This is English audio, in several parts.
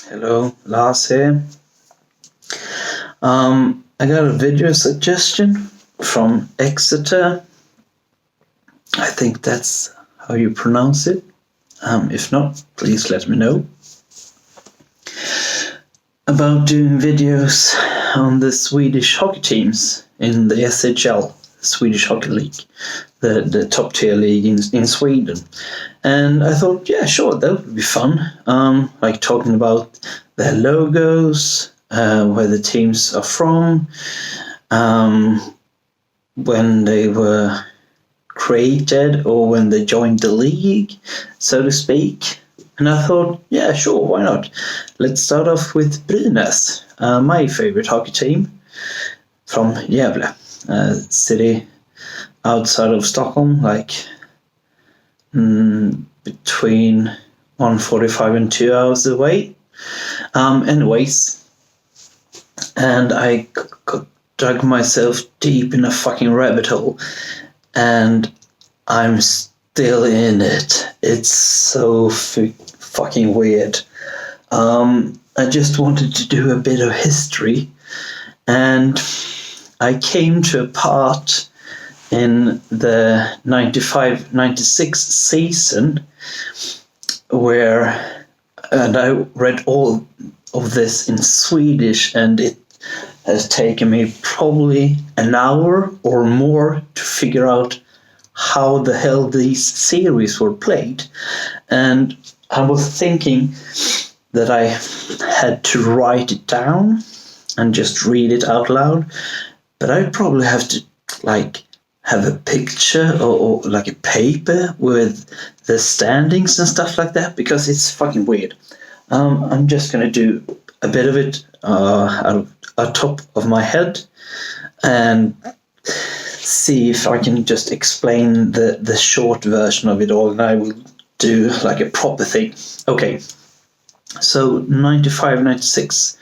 Hello, Lars here. I got a video suggestion from Exeter. I think that's how you pronounce it. If not, please let me know. About doing videos on the Swedish hockey teams in the SHL, Swedish Hockey League, the top tier league in Sweden. And I thought, yeah, sure, that would be fun. Like talking about their logos, where the teams are from, when they were created or when they joined the league, so to speak. And I thought, yeah, sure, why not? Let's start off with Brynäs, my favorite hockey team from Gävle, city outside of Stockholm, like between 1:45 and 2 hours away. Anyways, and I dug myself deep in a fucking rabbit hole, and I'm still in it. It's so fucking weird. I just wanted to do a bit of history, and I came to a part in the 95-96 season where, and I read all of this in Swedish, and it has taken me probably an hour or more to figure out how the hell these series were played. And I was thinking that I had to write it down and just read it out loud, but I'd probably have to have a picture or like a paper with the standings and stuff like that, because it's fucking weird. I'm just gonna do a bit of it out of top of my head and see if I can just explain the short version of it all, and I will do like a proper thing. Okay, so 95-96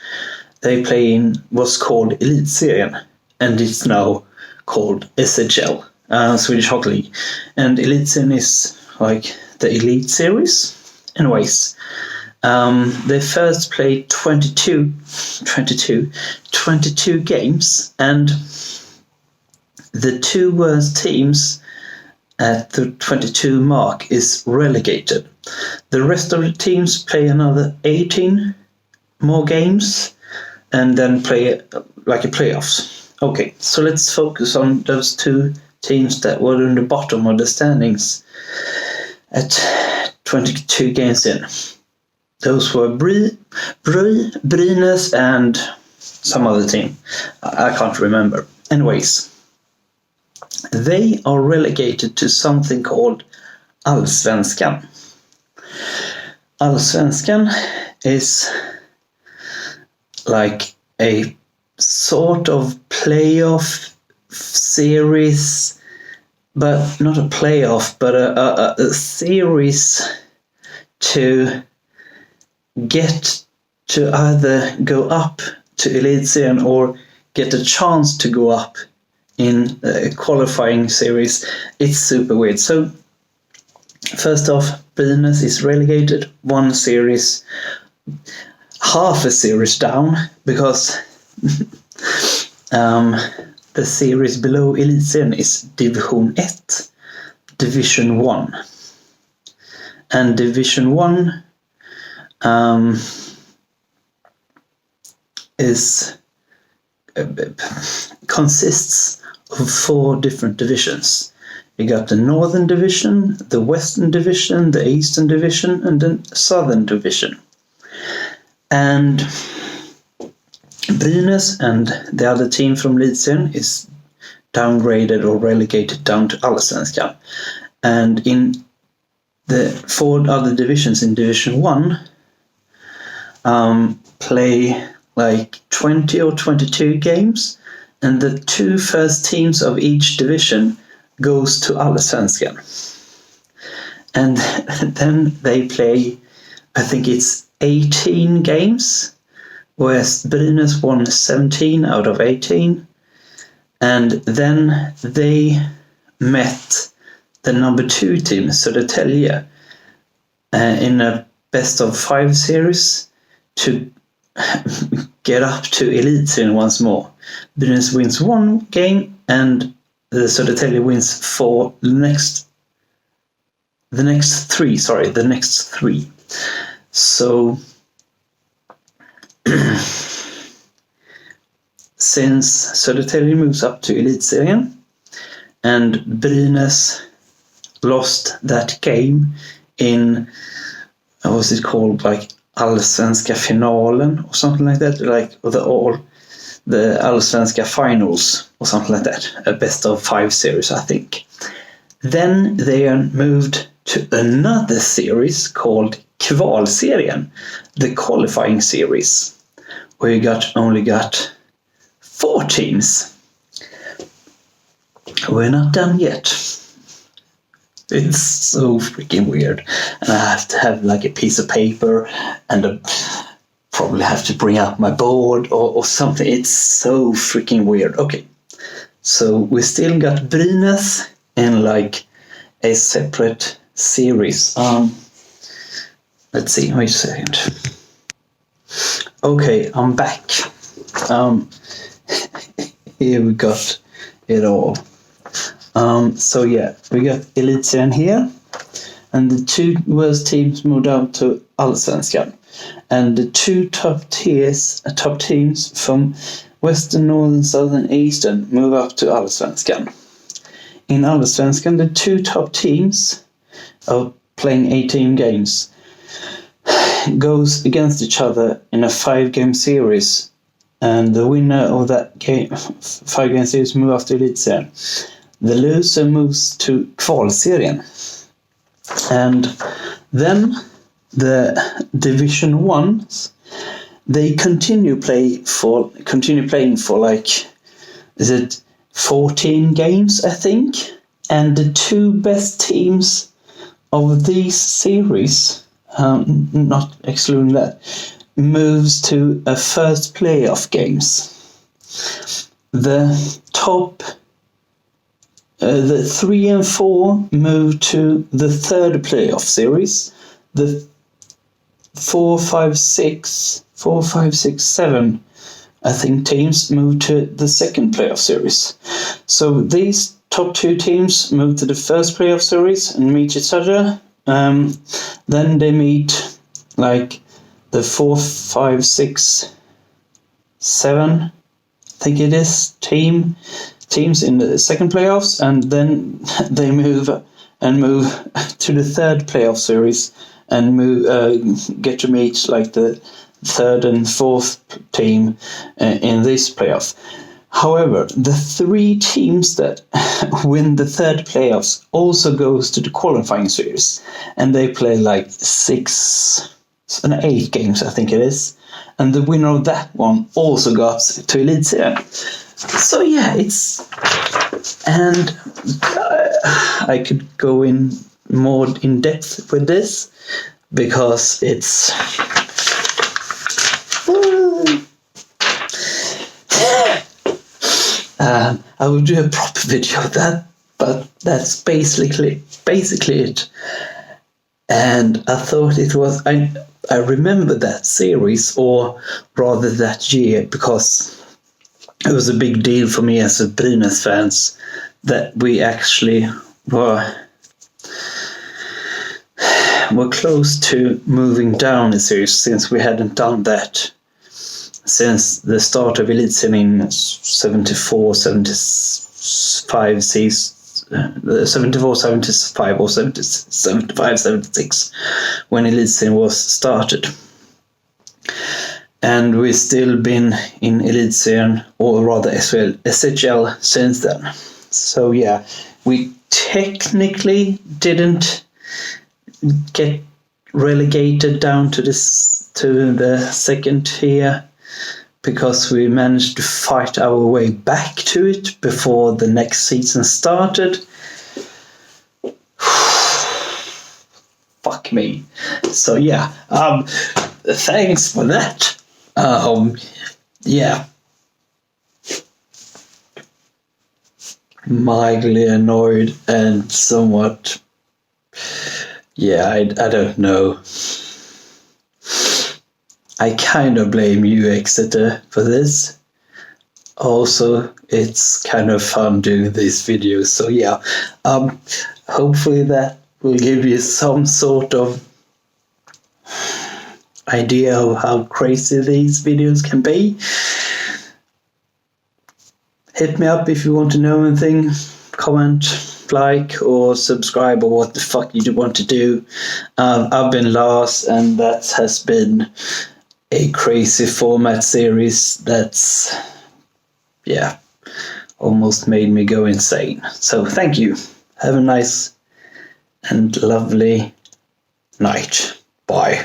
they play in what's called Elitserien, and it's now called SHL, Swedish Hockey League. And Elitserien is like the elite series. Anyways, they first played 22 games, and the two worst teams at the 22 mark is relegated. The rest of the teams play another 18 more games and then play like a playoffs. Okay, so let's focus on those two teams that were in the bottom of the standings at 22 games in. Those were Brynäs and some other team. I can't remember. Anyways, they are relegated to something called Allsvenskan. Allsvenskan is like a sort of playoff series, but not a playoff, but a series to get to either go up to Elitserien or get a chance to go up in a qualifying series. It's super weird. So first off, Brynäs is relegated one series, half a series down, because the series below Elitserien is Division 1. And Division 1 consists of 4 different divisions. You got the Northern Division, the Western Division, the Eastern Division, and the Southern Division. And Brynäs and the other team from Elitserien is downgraded or relegated down to Allsvenskan. And in the 4 other divisions in Division 1 play like 20 or 22 games, and the 2 first teams of each division goes to Allsvenskan. And then they play, I think it's 18 games, whereas Brynäs won 17 out of 18. And then they met the number 2 team, Södertälje, in a best of 5 series to get up to Elitserien once more. Brynäs wins 1 game and Södertälje wins for the next 3. So since Södertälje moves up to Elitserien and Brynäs lost that game in, what was it called, like Allsvenska finalen or something like that, like the Allsvenska finals or something like that, a best of 5 series, I think. Then they are moved to another series called Kvalserien, the qualifying series, where you only got 4 teams. We're not done yet. It's so freaking weird. And I have to have like a piece of paper and probably have to bring out my board or something. It's so freaking weird. Okay, so we still got Brynäs in like a separate series. Let's see, wait a second. Okay, I'm back. Here we got it all. So yeah, we got Elitserien here, and the 2 worst teams moved out to Allsvenskan, and the 2 top teams from Western, Northern, Southern, Eastern move up to Allsvenskan. In Allsvenskan, the 2 top teams are playing 18 games, goes against each other in a 5-game series, and the winner of that 5-game series move up to Elitserien. The loser moves to Kvalserien. And then the Division 1s, they continue playing for like, is it 14 games, I think? And the 2 best teams of these series, not excluding that, moves to a first playoff games. The 3 and 4 move to the 3rd playoff series. The 4, 5, 6, 7, I think, teams move to the 2nd playoff series. So these top 2 teams move to the 1st playoff series and meet each other. Then they meet like the 4, 5, 6, 7, I think it is, teams in the 2nd playoffs, and then they move to the 3rd playoff series and get to meet like the 3rd and 4th team in this playoff. However, the 3 teams that win the 3rd playoffs also goes to the qualifying series, and they play like 6 and 8 games, I think it is, and the winner of that one also got to Elitserien. So yeah, and I could go in more in depth with this because it's I will do a proper video of that, but that's basically it. And I thought it was, I remember that series, or rather that year, because it was a big deal for me as a Brynäs fans that we actually were close to moving down a series, since we hadn't done that since the start of Elitserien in 74, 75 season. 74, 75 or 75, 76 when Elitserien was started. And we've still been in Elitserien, or rather SHL, since then. So yeah, we technically didn't get relegated down to the 2nd tier, because we managed to fight our way back to it before the next season started. Fuck me. So yeah, thanks for that. Yeah. Mildly annoyed and somewhat, yeah, I don't know. I kind of blame you, Exeter, for this. Also, it's kind of fun doing these videos, so yeah. Hopefully that will give you some sort of idea of how crazy these videos can be. Hit me up if you want to know anything. Comment, like, or subscribe, or what the fuck you do want to do. I've been Lars, and that has been a crazy format series that's, yeah, almost made me go insane. So thank you. Have a nice and lovely night. Bye.